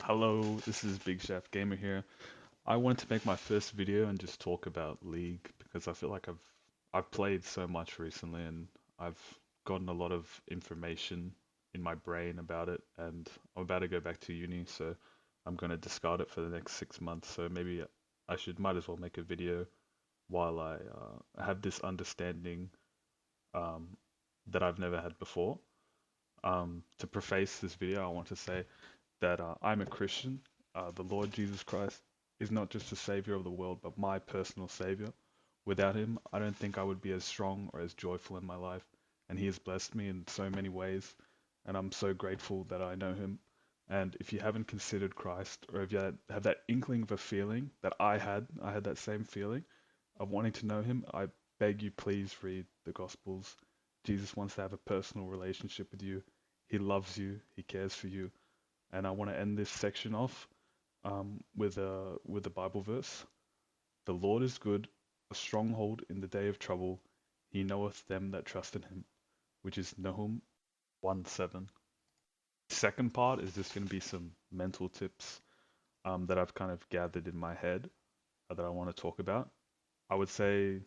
Hello, this is Big Chef Gamer here. I wanted to make my first video and just talk about League because I feel like I've played so much recently and I've gotten a lot of information in my brain about it, and I'm about to go back to uni, so I'm going to discard it for the next 6 months. So maybe might as well make a video while I have this understanding um, that I've never had before. To preface this video, I want to say that I'm a Christian. The Lord Jesus Christ is not just the Savior of the world, but my personal Savior. Without Him, I don't think I would be as strong or as joyful in my life. And He has blessed me in so many ways. And I'm so grateful that I know Him. And if you haven't considered Christ, or if you have that inkling of a feeling that I had that same feeling of wanting to know Him, I beg you, please read the Gospels. Jesus wants to have a personal relationship with you. He loves you. He cares for you, and I want to end this section off with a Bible verse. The Lord is good, a stronghold in the day of trouble. He knoweth them that trust in him, which is Nahum 1:7. Second part is just going to be some mental tips that I've kind of gathered in my head that I want to talk about. I would say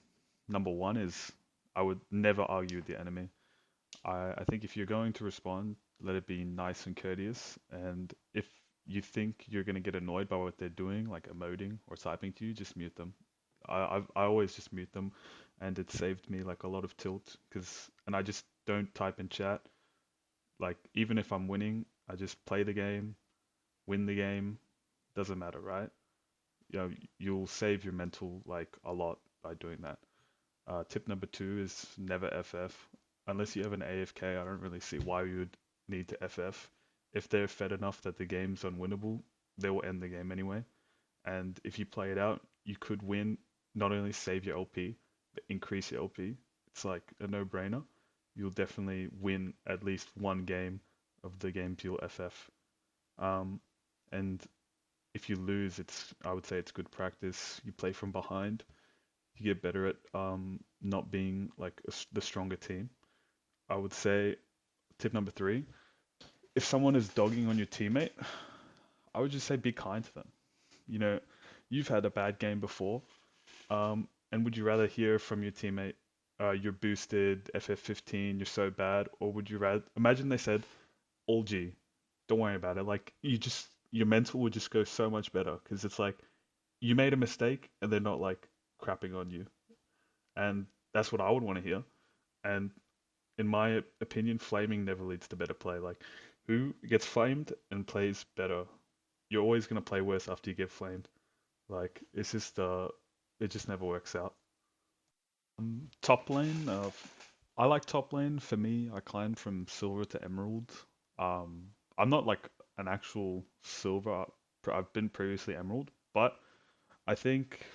number one is I would never argue with the enemy. I think if you're going to respond, let it be nice and courteous. And if you think you're going to get annoyed by what they're doing, like emoting or typing to you, just mute them. I always just mute them, and it saved me like a lot of tilt and I just don't type in chat. Like even if I'm winning, I just play the game, win the game, doesn't matter, right? You know, you'll save your mental like a lot by doing that. Tip number two is never FF. Unless you have an AFK, I don't really see why you would need to FF. If they're fed enough that the game's unwinnable, they will end the game anyway. And if you play it out, you could win, not only save your LP, but increase your LP. It's like a no-brainer. You'll definitely win at least one game of the games you'll FF. Um, and if you lose, I would say it's good practice. You play from behind, you get better at not being like the stronger team. I would say tip number three, if someone is dogging on your teammate, I would just say be kind to them. You know, you've had a bad game before, and would you rather hear from your teammate, you're boosted, FF15, you're so bad, or would you rather imagine they said, all G, don't worry about it. Like your mental would just go so much better because it's like you made a mistake and they're not like crapping on you, and that's what I would want to hear. And in my opinion, flaming never leads to better play. Like, who gets flamed and plays better? You're always gonna play worse after you get flamed. Like, it just never works out. Top lane, I like top lane. For me, I climbed from silver to emerald. I'm not like an actual silver. I've been previously emerald, but I think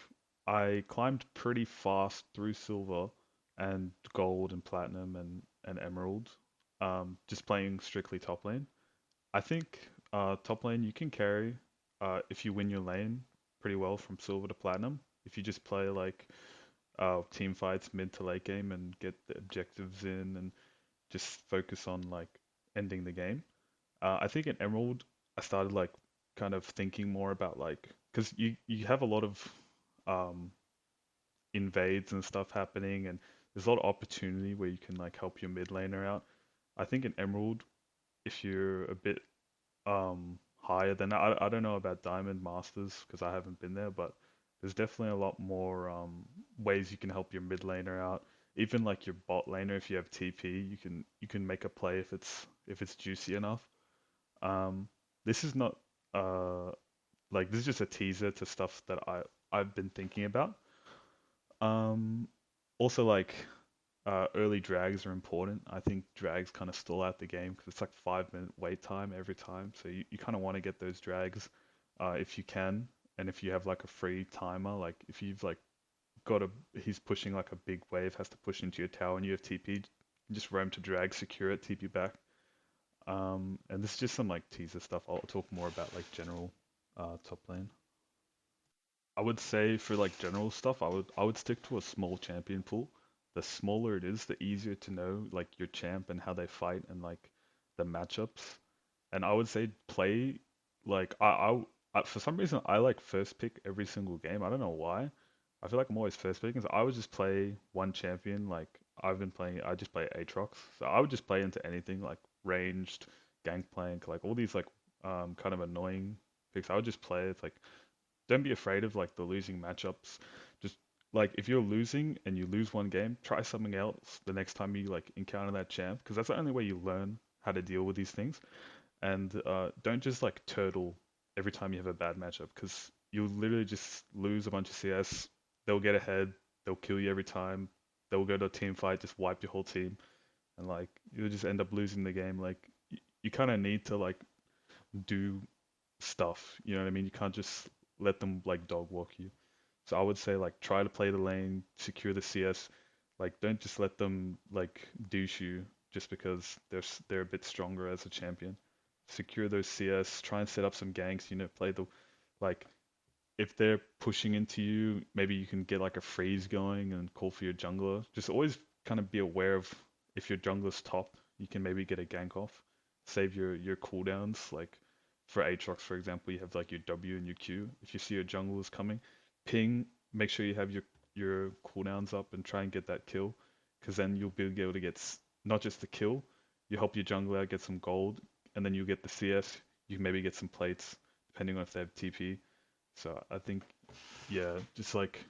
I climbed pretty fast through silver and gold and platinum and emerald, just playing strictly top lane. I think top lane you can carry if you win your lane pretty well from silver to platinum. If you just play like team fights mid to late game and get the objectives in and just focus on like ending the game. I think in emerald I started like kind of thinking more about like because you have a lot of um, invades and stuff happening, and there's a lot of opportunity where you can like help your mid laner out. I think in Emerald, if you're a bit higher than I don't know about Diamond Masters because I haven't been there, but there's definitely a lot more ways you can help your mid laner out. Even like your bot laner, if you have TP, you can make a play if it's juicy enough. Um, this is not uh like this is just a teaser to stuff that I've been thinking about. Um, Also, like early drags are important. I think drags kind of stall out the game because it's like 5 minute wait time every time. So you kind of want to get those drags if you can, and if you have like a free timer, like if you've like got a he's pushing like a big wave, has to push into your tower, and you have TP, just roam to drag, secure it, TP back. And this is just some like teaser stuff. I'll talk more about like general top lane. I would say for like general stuff, I would stick to a small champion pool. The smaller it is, the easier to know like your champ and how they fight and like the matchups. And I would say play like for some reason I like first pick every single game. I don't know why. I feel like I'm always first picking. So I would just play one champion. Like I've been playing, I just play Aatrox. So I would just play into anything like ranged, gangplank, like all these like kind of annoying picks. I would just play. It's like don't be afraid of like the losing matchups. Just like if you're losing and you lose one game, try something else the next time you like encounter that champ because that's the only way you learn how to deal with these things. And don't just like turtle every time you have a bad matchup because you'll literally just lose a bunch of CS. They'll get ahead, they'll kill you every time. They'll go to a team fight, just wipe your whole team, and like you'll just end up losing the game. Like you kind of need to like do stuff. You know what I mean? You can't just let them like dog walk you. So I would say like try to play the lane, secure the CS. Like don't just let them like douche you just because they're a bit stronger as a champion. Secure those CS, try and set up some ganks, play the like if they're pushing into you, maybe you can get like a freeze going and call for your jungler. Just always kind of be aware of if your jungler's top, you can maybe get a gank off. Save your cooldowns. Like for Aatrox, for example, you have like your W and your Q. If you see your jungle is coming, ping, make sure you have your cooldowns up and try and get that kill. Because then you'll be able to get not just the kill, you help your jungler out get some gold, and then you get the CS. You can maybe get some plates, depending on if they have TP. So I think, yeah, just like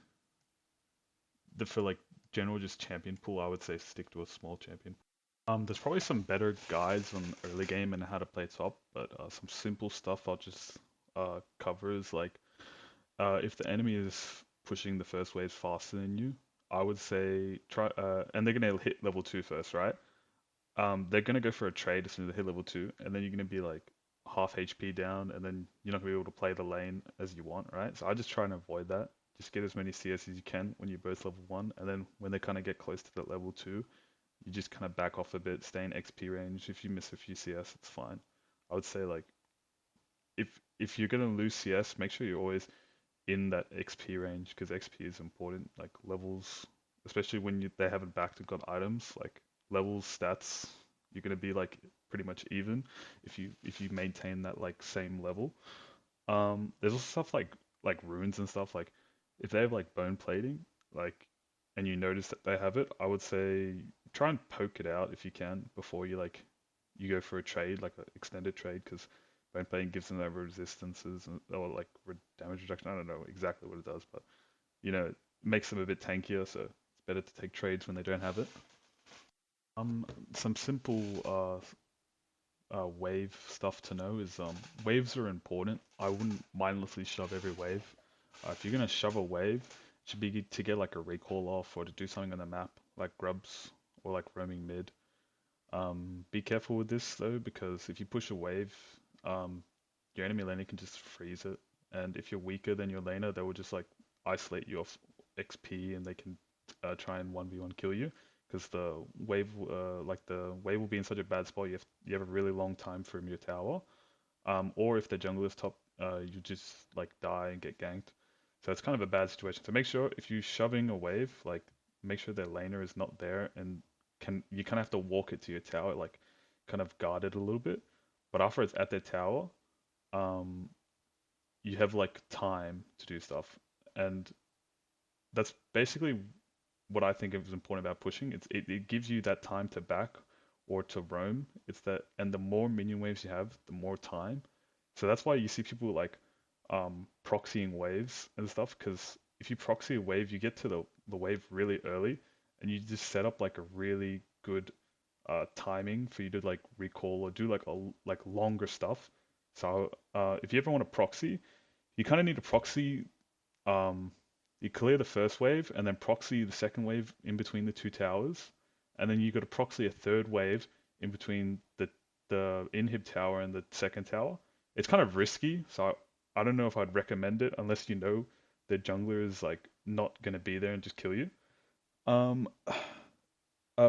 the for like general just champion pool, I would say stick to a small champion. There's probably some better guides on early game and how to play top, but some simple stuff I'll just cover is like if the enemy is pushing the first waves faster than you, I would say try and they're gonna hit level 2 first, right? They're gonna go for a trade as soon as they hit level 2, and then you're gonna be like half HP down, and then you're not gonna be able to play the lane as you want, right? So I just try and avoid that. Just get as many CS as you can when you're both level 1, and then when they kind of get close to that level 2, you just kind of back off a bit, stay in XP range. If you miss a few CS, it's fine. I would say like if you're gonna lose CS, make sure you're always in that XP range because XP is important. Like levels, especially when they haven't backed and got items, like levels, stats, you're gonna be like pretty much even if you maintain that like same level. There's also stuff like runes and stuff. Like if they have like bone plating, like and you notice that they have it, I would say try and poke it out if you can before you go for a trade, like an extended trade, because bone plating gives them that resistances or like damage reduction. I don't know exactly what it does, but it makes them a bit tankier, so it's better to take trades when they don't have it. Some simple wave stuff to know is waves are important. I wouldn't mindlessly shove every wave. If you're gonna shove a wave, it should be to get like a recall off or to do something on the map, like grubs or like roaming mid. Be careful with this though, because if you push a wave, um, your enemy laner can just freeze it, and if you're weaker than your laner, they will just like isolate you off XP, and they can try and 1v1 kill you. Because the wave will be in such a bad spot, you have a really long time from your tower. Or if the jungle is top, you just like die and get ganked. So it's kind of a bad situation. So make sure if you're shoving a wave, like make sure their laner is not there and you kind of have to walk it to your tower, like kind of guard it a little bit. But after it's at their tower, um, you have like time to do stuff, and that's basically what I think is important about pushing. It gives you that time to back or to roam. It's that, and the more minion waves you have, the more time. So that's why you see people like proxying waves and stuff. Because if you proxy a wave, you get to the wave really early, and you just set up like a really good timing for you to like recall or do like longer stuff. So if you ever want to proxy, you kind of need to proxy um, you clear the first wave and then proxy the second wave in between the two towers, and then you got to proxy a third wave in between the inhib tower and the second tower. It's kind of risky, so I don't know if I'd recommend it unless you know the jungler is like not gonna be there and just kill you. Um,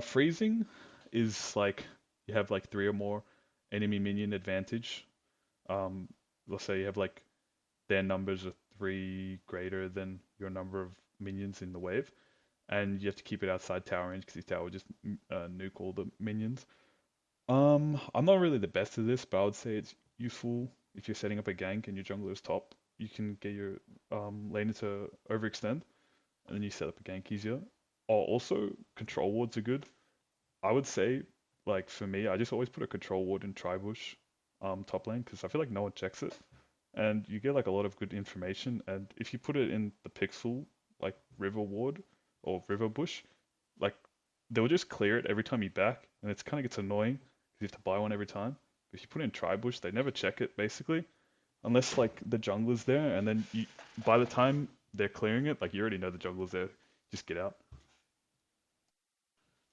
Freezing is like you have like three or more enemy minion advantage. Um, let's say you have like their numbers are three greater than your number of minions in the wave, and you have to keep it outside tower range because your tower will just nuke all the minions. I'm not really the best at this, but I would say it's useful. if you're setting up a gank and your jungler is top, you can get your laner to overextend, and then you set up a gank easier. Oh, also control wards are good. I would say, like for me, I just always put a control ward in Tribush, top lane because I feel like no one checks it, and you get like a lot of good information. And if you put it in the pixel, like River Ward or River Bush, like they'll just clear it every time you back, and it's kind of gets annoying because you have to buy one every time. If you put it in Tribush, they never check it basically, unless like the jungler's there, and then you by the time they're clearing it, like you already know the jungler's there, just get out.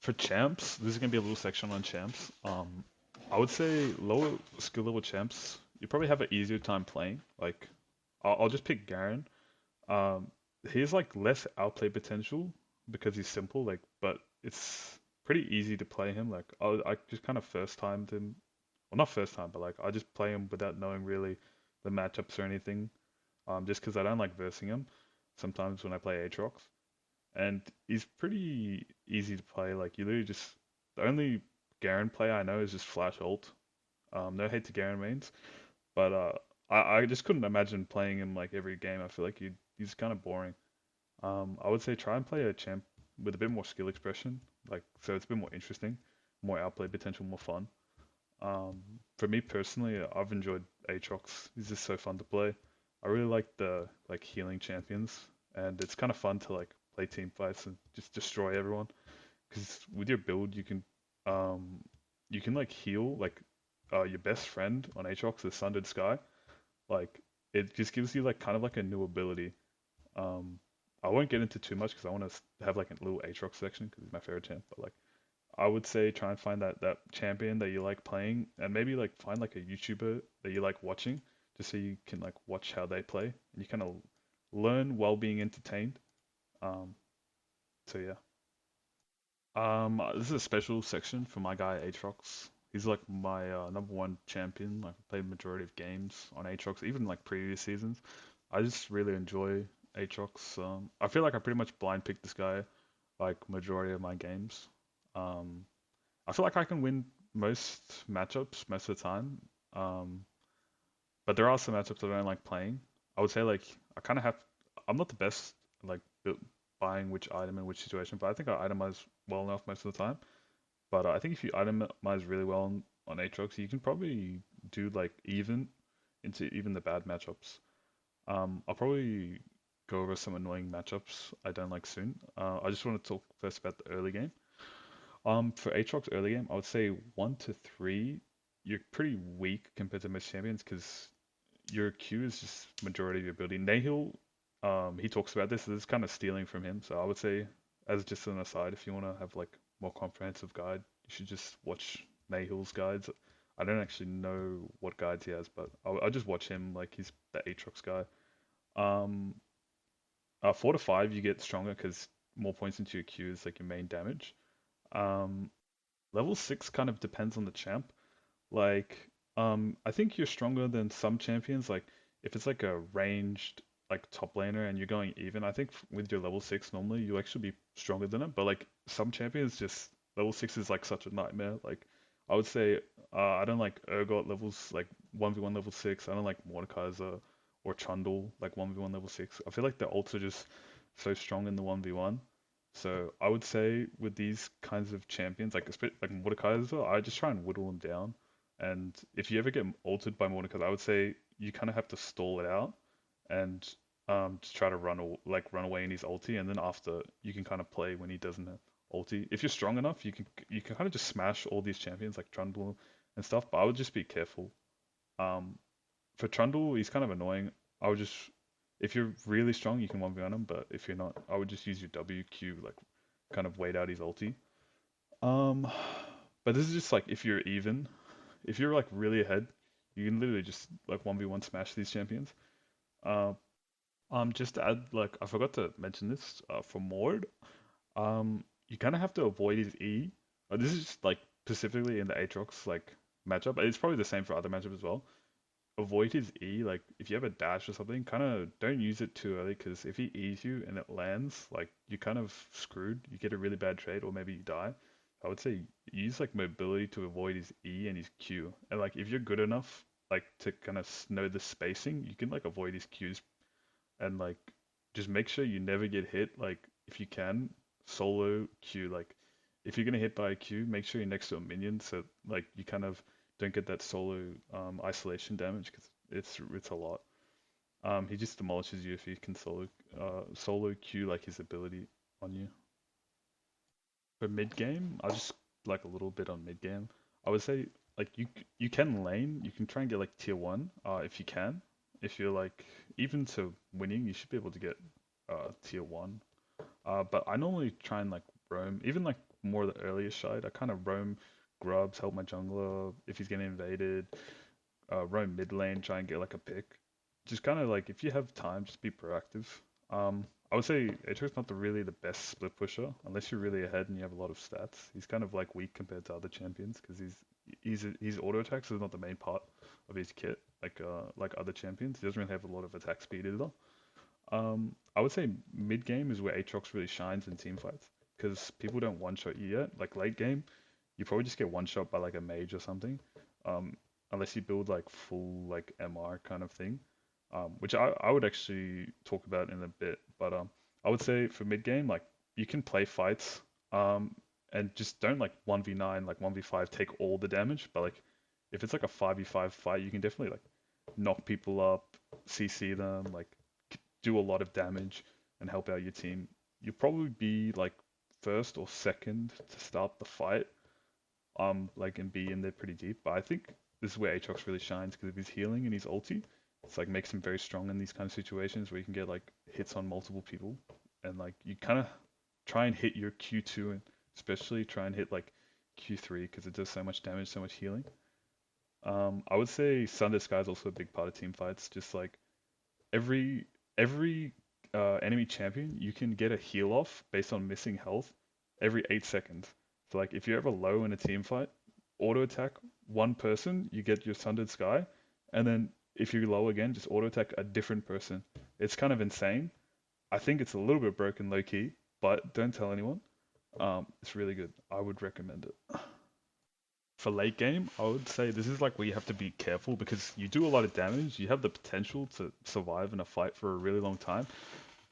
For champs, this is gonna be a little section on champs. I would say lower skill level champs, you probably have an easier time playing. Like, I'll just pick Garen. Um, he's like less outplay potential because he's simple. Like, but it's pretty easy to play him. Like, I just kind of first timed him. Well, not first time, but like I just play him without knowing really the matchups or anything. Just because I don't like versing him. Sometimes when I play Aatrox, and he's pretty easy to play. Like you literally just the only Garen play I know is just flash ult. No hate to Garen mains, but I just couldn't imagine playing him like every game. I feel like he's kind of boring. I would say try and play a champ with a bit more skill expression, like so it's a bit more interesting, more outplay potential, more fun. Um, for me personally, I've enjoyed Aatrox. He's just so fun to play. I really like the like healing champions, and it's kind of fun to like play team fights and just destroy everyone. Because with your build, um, you can like heal like your best friend on Aatrox, the Sundered Sky. Like it just gives you like kind of like a new ability. Um, I won't get into too much because I want to have like a little Aatrox section because he's my favorite champ. But like I would say try and find that champion that you like playing, and maybe like find like a YouTuber that you like watching, just so you can like watch how they play, and you kind of learn while being entertained. Um, so yeah. This is a special section for my guy Aatrox. He's like my number one champion. Like I played majority of games on Aatrox, even like previous seasons. I just really enjoy Aatrox. I feel like I pretty much blind picked this guy like majority of my games. Um, I feel like I can win most matchups most of the time. Um, but there are some matchups that I don't like playing. I would say like I kind of have. I'm not the best like buying which item in which situation, but I think I itemize well enough most of the time. But I think if you itemize really well on Aatrox, you can probably do like even into even the bad matchups. I'll probably go over some annoying matchups I don't like soon. I just want to talk first about the early game. For Aatrox early game, I would say 1 to 3, you're pretty weak compared to most champions because your Q is just majority of your ability. Nahil, he talks about this. This is kind of stealing from him. So I would say, as just an aside, if you want to have like more comprehensive guide, you should just watch Nahil's guides. I don't actually know what guides he has, but I'll just watch him. Like he's the Aatrox guy. Um, 4 to 5, you get stronger because more points into your Q is like your main damage. Um, Level 6 kind of depends on the champ. Like, I think you're stronger than some champions. Like, if it's like a ranged like top laner and you're going even, I think with your level 6 normally you actually be stronger than it. But like some champions just level 6 is like such a nightmare. Like I would say I don't like Urgot levels like 1v1 level 6. I don't like Mordekaiser or Trundle like 1v1 level 6. I feel like the ults are just so strong in the 1v1. So I would say with these kinds of champions, like Mordekaiser, I just try and whittle them down. And if you ever get altered by Mordekaiser, I would say you kind of have to stall it out and just try to run away in his ulti, and then after you can kind of play when he doesn't have ulti. If you're strong enough, you can kind of just smash all these champions like Trundle and stuff. But I would just be careful. Um, for Trundle, he's kind of annoying. I would just if you're really strong, you can 1v1 him, but if you're not, I would just use your WQ, like kind of wait out his ulti. Um, but this is just like if you're even. If you're like really ahead, you can literally just like 1v1 smash these champions. Uh, just to add, like I forgot to mention this for Mord. You kind of have to avoid his E. This is just like specifically in the Aatrox like matchup. It's probably the same for other matchups as well. Avoid his E. Like if you have a dash or something, kind of don't use it too early because if he E's you and it lands, like you're kind of screwed. You get a really bad trade or maybe you die. I would say use like mobility to avoid his E and his Q. And like if you're good enough, like to kind of know the spacing, you can like avoid his Qs and like just make sure you never get hit. Like if you can, solo Q. Like if you're gonna hit by a Q, make sure you're next to a minion so like you kind of don't get that solo isolation damage because it's a lot. He just demolishes you if he can solo Q like his ability on you. For mid game, I just like a little bit on mid game. I would say like you can lane, you can try and get like tier one if you can. If you're like even to winning, you should be able to get tier one. But I normally try and like roam, even like more the earlier side. I kind of roam grubs, help my jungler if he's getting invaded. Roam mid lane, try and get like a pick. Just kind of like if you have time, just be proactive. I would say Aatrox not really the best split pusher unless you're really ahead and you have a lot of stats. He's kind of like weak compared to other champions because his auto attacks is not the main part of his kit like other champions. He doesn't really have a lot of attack speed either. I would say mid game is where Aatrox really shines in team fights because people don't one shot you yet. Like late game, you probably just get one shot by like a mage or something. Um, Unless you build like full like MR kind of thing, which I would actually talk about in a bit. But I would say for mid game, like you can play fights, and just don't like 1v9, like 1v5 take all the damage. But like if it's like a 5v5 fight, you can definitely like knock people up, CC them, like do a lot of damage and help out your team. You'll probably be like first or second to start the fight, like and be in there pretty deep. But I think this is where Aatrox really shines because of his healing and his ulti. It's like makes him very strong in these kind of situations where you can get like hits on multiple people and like you kind of try and hit your Q2 and especially try and hit like Q3 because it does so much damage, so much healing. I would say Sunday Sky is also a big part of team fights. Just like every every enemy champion, you can get a heal off based on missing health every 8 seconds. So like if you're ever low in a team fight, auto attack one person, you get your Sundered Sky, and then if you're low again, just auto attack a different person. It's kind of insane. I think it's a little bit broken low key, but don't tell anyone. It's really good. I would recommend it. For late game, I would say this is like where you have to be careful because you do a lot of damage. You have the potential to survive in a fight for a really long time,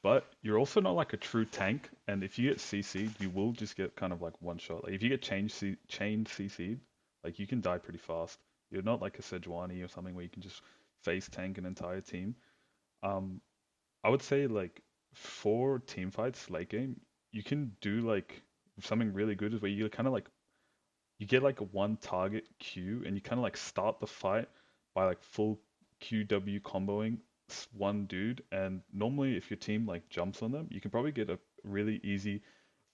but you're also not like a true tank. And if you get CC'd, you will just get kind of like one shot. Like if you get chained CC'd, like you can die pretty fast. You're not like a Sejuani or something where you can just face tank an entire team. Um, I would say like for team fights late game, you can do like something really good is where you kind of like you get like a one target Q and you kind of like start the fight by like full QW comboing one dude. And normally, if your team like jumps on them, you can probably get a really easy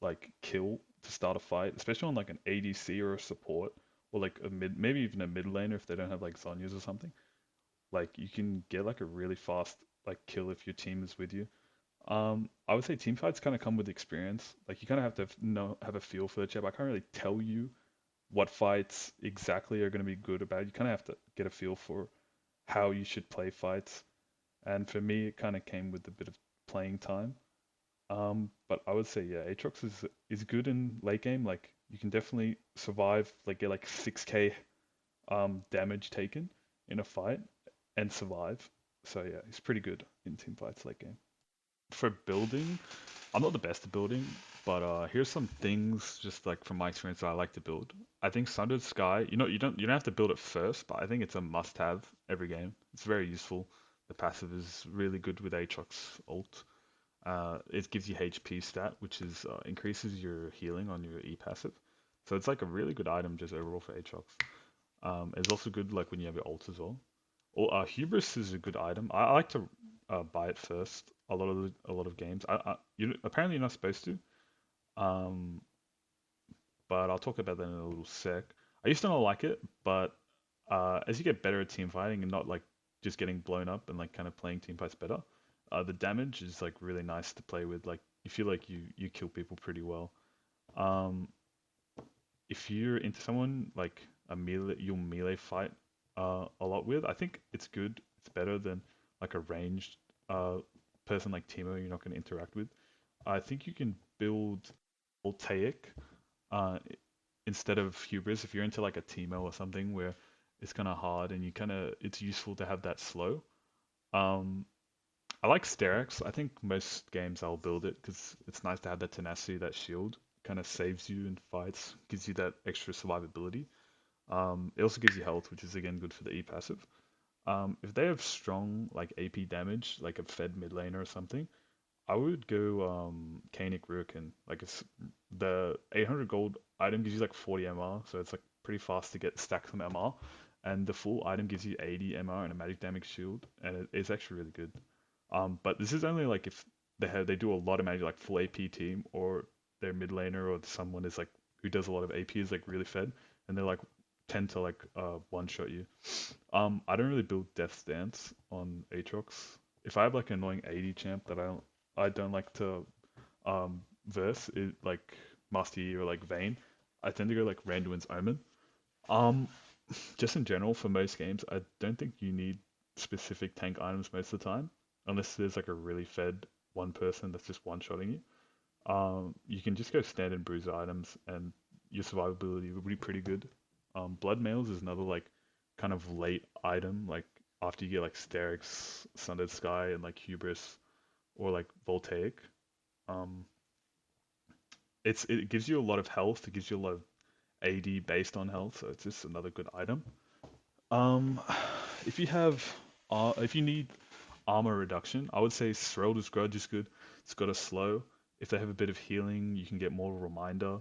like kill to start a fight, especially on like an ADC or a support or like a mid, maybe even a mid laner if they don't have like Zonyas or something. Like you can get like a really fast like kill if your team is with you. I would say team fights kind of come with experience. Like you kind of have to know have a feel for the chap. I can't really tell you what fights exactly are going to be good or bad. You kind of have to get a feel for how you should play fights. And for me, it kind of came with a bit of playing time. But I would say, yeah, Aatrox is good in late game. Like you can definitely survive, like get like 6k damage taken in a fight and survive. So yeah, he's pretty good in team fights late game. For building, I'm not the best at building, but here's some things just like from my experience that I like to build. I think Sundered Sky, you don't have to build it first, but I think it's a must-have every game. It's very useful. The passive is really good with Aatrox ult. It gives you HP stat, which is increases your healing on your E passive. So it's like a really good item just overall for Aatrox. It's also good like when you have your ult as well. Or Hubris is a good item. I like to buy it first. A lot of games. Apparently you're not supposed to. Um, but I'll talk about that in a little sec. I used to not like it, but as you get better at team fighting and not like just getting blown up and like kind of playing team fights better, the damage is like really nice to play with. Like you feel like you kill people pretty well. Um, if you're into someone like a melee, you'll melee fight a lot with, I think it's good. It's better than like a ranged uh, person like Timo you're not going to interact with. I think you can build voltaic uh, instead of hubris if you're into like a Timo or something where it's kind of hard, and you kind of it's useful to have that slow. Um, I like Sterex. I think most games I'll build it because it's nice to have that tenacity, that shield. Kind of saves you in fights, gives you that extra survivability. It also gives you health, which is again good for the E passive. If they have strong like AP damage, like a Fed mid laner or something, I would go Koenig Ruriken. Like it's the 800 gold item gives you like 40 MR, so it's like pretty fast to get stacks some MR. And the full item gives you 80 MR and a magic damage shield, and it's actually really good. But this is only like if they do a lot of magic, like full AP team, or their mid laner or someone is like who does a lot of AP is like really fed, and they're like tend to like one shot you. I don't really build Death Stance on Aatrox. If I have like an annoying 80 champ that I don't like to verse it like Master Yi or like Vayne, I tend to go like Randuin's Omen. Um, just in general for most games, I don't think you need specific tank items most of the time, unless there's like a really fed one person that's just one-shotting you. You can just go standard bruise items and your survivability will be pretty good. Blood Mails is another like kind of late item, like after you get like Sterix, Sundered Sky, and like Hubris or like Voltaic. Um, it gives you a lot of health, it gives you a lot of AD based on health, so it's just another good item. Um, if you have, if you need armor reduction, I would say Serelda's Grudge is good. It's got a slow. If they have a bit of healing, you can get more reminder.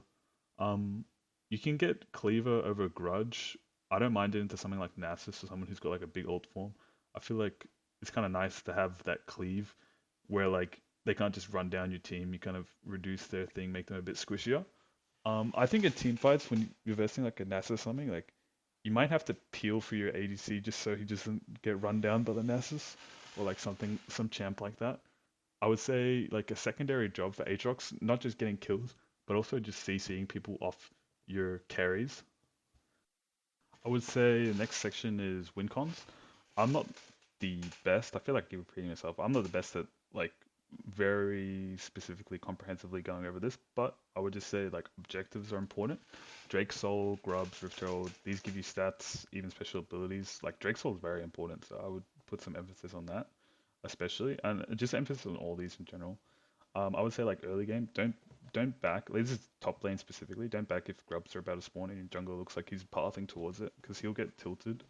Um, you can get Cleaver over Grudge. I don't mind it into something like Nasus or someone who's got like a big ult form. I feel like it's kind of nice to have that cleave where like they can't just run down your team. You kind of reduce their thing, make them a bit squishier. I think in team fights when you're versing like a Nasus or something, like you might have to peel for your ADC just so he doesn't get run down by the Nasus or like something, some champ like that. I would say like a secondary job for Aatrox, not just getting kills, but also just CCing people off your carries. I would say the next section is win cons. I'm not the best. I feel like you're repeating yourself. I'm not the best at like very specifically comprehensively going over this, but I would just say like objectives are important. Drake Soul, Grubs, Rift Herald, these give you stats, even special abilities. Like Drake Soul is very important, so I would put some emphasis on that, especially, and just emphasis on all these in general. I would say like early game, don't back. This is top lane specifically. Don't back if grubs are about to spawn and your jungle looks like he's pathing towards it because he'll get tilted.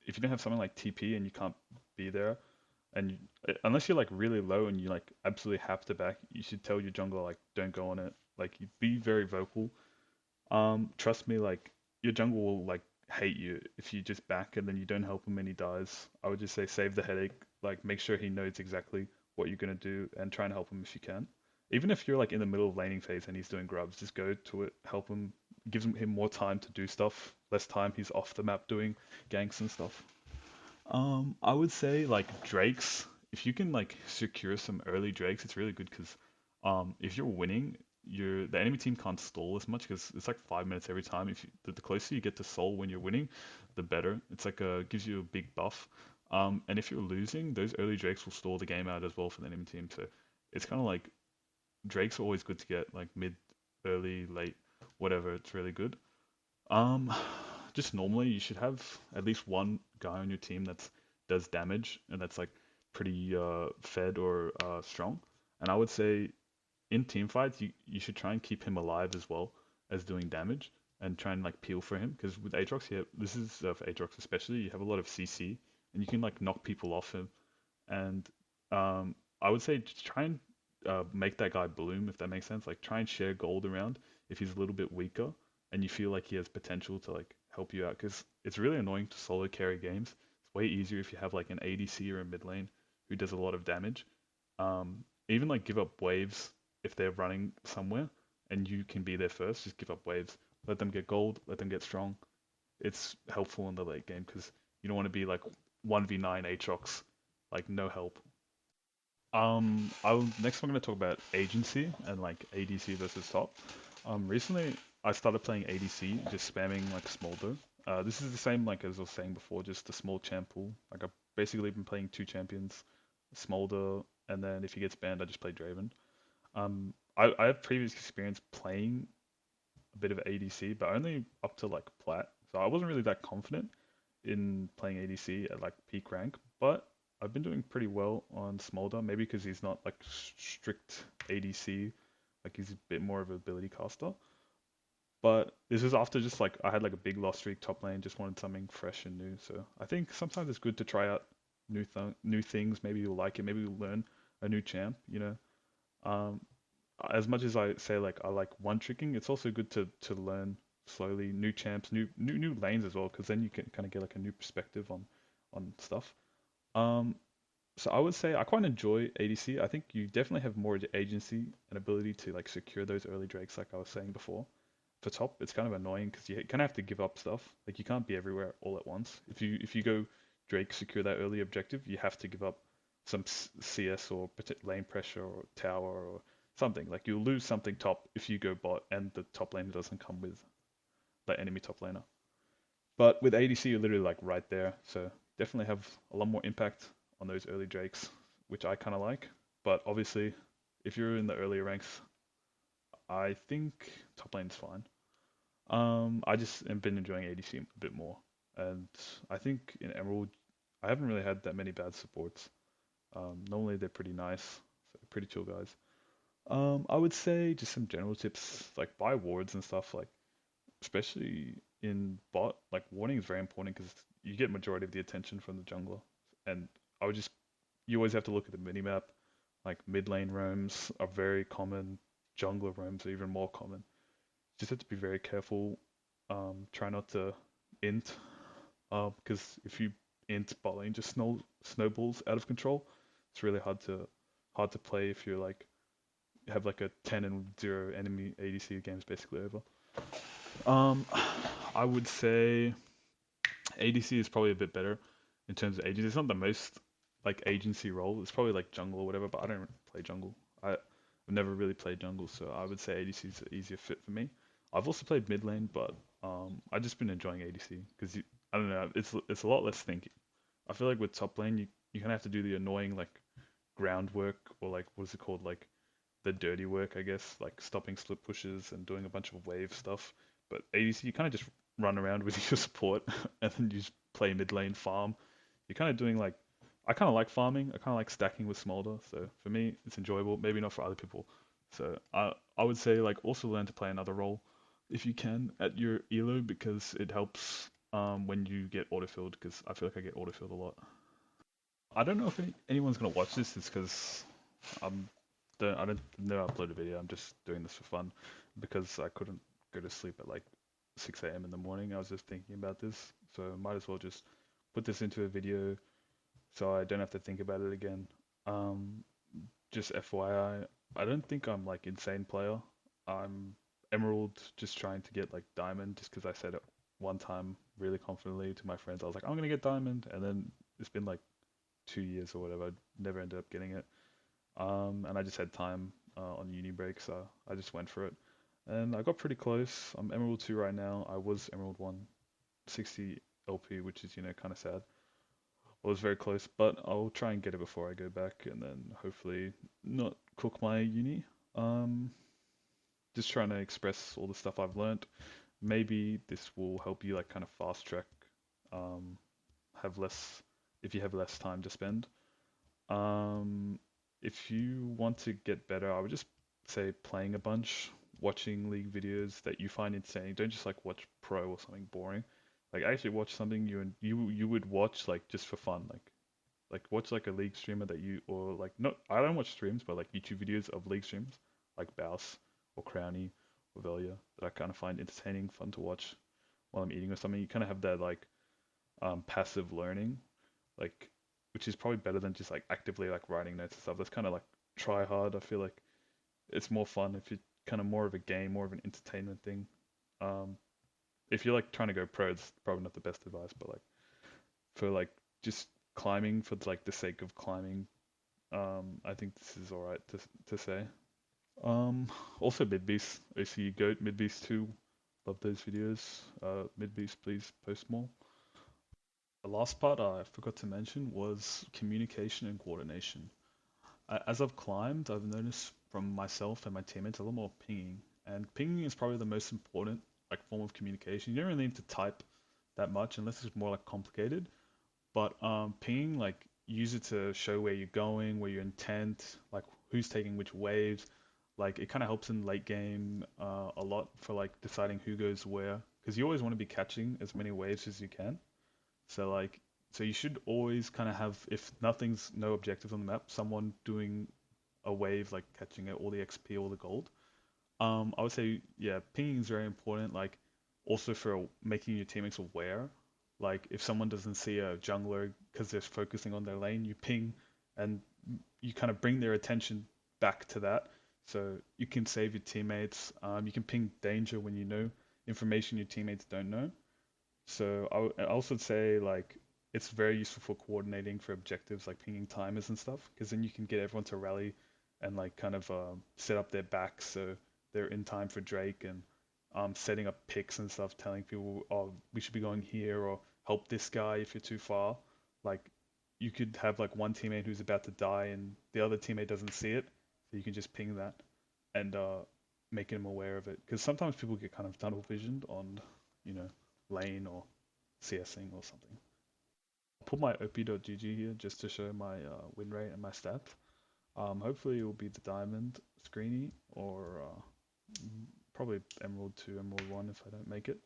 If you don't have something like TP and you can't be there, and unless you're like really low and you like absolutely have to back, you should tell your jungler like don't go on it. Like you be very vocal. Trust me, like your jungle will like hate you if you just back and then you don't help him and he dies. I would just say save the headache. Like make sure he knows exactly what you're gonna do and try and help him if you can. Even if you're like in the middle of laning phase and he's doing grubs, just go to it, help him, gives him more time to do stuff. Less time he's off the map doing ganks and stuff. I would say like Drakes. If you can like secure some early Drakes, it's really good because if you're winning, the enemy team can't stall as much because it's like 5 minutes every time. If you, the closer you get to soul when you're winning, the better. It's like gives you a big buff. And if you're losing, those early Drakes will stall the game out as well for the enemy team. So it's kind of like Drakes are always good to get like mid, early, late, whatever. It's really good. Um, just normally you should have at least one guy on your team that does damage and that's like pretty fed or strong. And I would say in team fights you should try and keep him alive as well as doing damage and try and like peel for him because with Aatrox, yeah, this is for Aatrox especially. You have a lot of CC and you can like knock people off him. And I would say just try and make that guy bloom if that makes sense. Like try and share gold around if he's a little bit weaker and you feel like he has potential to like help you out because it's really annoying to solo carry games. It's way easier if you have like an ADC or a mid lane who does a lot of damage. Even like give up waves if they're running somewhere and you can be there first. Just give up waves. Let them get gold. Let them get strong. It's helpful in the late game because you don't want to be like 1v9 Aatrox, like no help. Next I'm going to talk about agency and like ADC versus top. Recently I started playing ADC, just spamming like Smolder. This is the same like as I was saying before, just a small champ pool. Like I've basically been playing two champions, Smolder, and then if he gets banned, I just play Draven. I have previous experience playing a bit of ADC, but only up to like plat, so I wasn't really that confident. in playing ADC at like peak rank, but I've been doing pretty well on Smolder, maybe because he's not like strict ADC, like he's a bit more of an ability caster. But this is after just like I had like a big loss streak top lane, just wanted something fresh and new. So I think sometimes it's good to try out new things. Maybe you'll like it. Maybe you'll learn a new champ. Um, as much as I say like I like one tricking, it's also good to learn slowly new champs, new lanes as well, because then you can kind of get like a new perspective on stuff. Um, so I would say I quite enjoy ADC. I think you definitely have more agency and ability to like secure those early drakes, like I was saying before. For top, it's kind of annoying because you kind of have to give up stuff. Like you can't be everywhere all at once. If you go Drake secure that early objective, you have to give up some CS or lane pressure or tower or something. Like you'll lose something top if you go bot and the top laner doesn't come with the enemy top laner. But with ADC, you're literally like right there, so definitely have a lot more impact on those early drakes, which I kind of like. But obviously, if you're in the earlier ranks, I think top lane's fine. I just have been enjoying ADC a bit more, and I think in Emerald, I haven't really had that many bad supports. Normally they're pretty nice, so pretty chill guys. I would say just some general tips, like buy wards and stuff, like especially in bot, like warding is very important because you get majority of the attention from the jungler, and I would just you always have to look at the minimap. Like mid lane roams are very common, jungler roams are even more common. Just have to be very careful. Try not to int, because if you int bot lane just snowballs out of control. It's really hard to play if you're like have like a 10 and 0 enemy ADC game's basically over. Um, I would say ADC is probably a bit better in terms of agency. It's not the most like agency role. It's probably like jungle or whatever, but I don't play jungle. I've never really played jungle, so I would say ADC is an easier fit for me. I've also played mid lane, but I've just been enjoying ADC because I don't know, it's a lot less thinking. I feel like with top lane, you kind of have to do the annoying like groundwork or like what's it called, like the dirty work, I guess, like stopping split pushes and doing a bunch of wave stuff. But ADC, you kind of just run around with your support and then you just play mid lane farm. You're kind of doing like, I kind of like farming. I kind of like stacking with Smolder. So for me, it's enjoyable. Maybe not for other people. So I would say like also learn to play another role if you can at your elo because it helps when you get autofilled because I feel like I get autofilled a lot. I don't know if anyone's gonna watch this. It's because I'm I don't never upload a video. I'm just doing this for fun because I couldn't go to sleep at like 6 a.m. in the morning. I was just thinking about this, so might as well just put this into a video so I don't have to think about it again. Um, just FYI, I don't think I'm like insane player. I'm Emerald, just trying to get like Diamond, just because I said it one time really confidently to my friends. I was like, I'm gonna get Diamond, and then it's been like 2 years or whatever. I never ended up getting it. And I just had time on uni break, so I just went for it. And I got pretty close. I'm Emerald 2 right now. I was Emerald 1, 60 LP, which is, kind of sad. I was very close, but I'll try and get it before I go back and then hopefully not cook my uni. Um, just trying to express all the stuff I've learned. Maybe this will help you like kind of fast track, um, have less, if you have less time to spend. Um, if you want to get better, I would just say playing a bunch, watching league videos that you find insane. Don't just like watch pro or something boring. Like actually watch something you would watch like just for fun. Like watch like a league streamer that you or like not I don't watch streams, but like YouTube videos of league streams like Baus or Crowny or Velia that I kind of find entertaining, fun to watch while I'm eating or something. You kind of have that like passive learning like which is probably better than just like actively like writing notes and stuff. That's kind of like try hard. I feel like it's more fun if you're kind of more of a game, more of an entertainment thing. Um, if you're like trying to go pro, it's probably not the best advice, but like for like just climbing for like the sake of climbing, I think this is all right to say. Um, Also mid beast, OC goat mid beast too. Love those videos. Mid beast, please post more. The last part I forgot to mention was communication and coordination. As I've climbed, I've noticed from myself and my teammates a lot more pinging. And pinging is probably the most important like form of communication. You don't really need to type that much unless it's more like complicated. But pinging, like, use it to show where you're going, where your intent, like who's taking which waves. Like it kind of helps in late game a lot for like deciding who goes where, because you always want to be catching as many waves as you can. So like, so you should always kind of have, if nothing's no objectives on the map, someone doing a wave, like catching it, all the XP, all the gold. I would say, yeah, pinging is very important. Like, also for making your teammates aware. Like, if someone doesn't see a jungler because they're focusing on their lane, you ping, and you kind of bring their attention back to that. So you can save your teammates. You can ping danger when you know information your teammates don't know. So I also say like it's very useful for coordinating for objectives like pinging timers and stuff, because then you can get everyone to rally and like kind of set up their backs so they're in time for Drake, and setting up picks and stuff, telling people, oh, we should be going here, or help this guy if you're too far. Like you could have like one teammate who's about to die and the other teammate doesn't see it, so you can just ping that and making them aware of it. Because sometimes people get kind of tunnel visioned on, you know, lane or CSing or something. I'll put my op.gg here just to show my win rate and my stats. Hopefully it will be the diamond screeny or probably emerald 2, emerald 1 if I don't make it.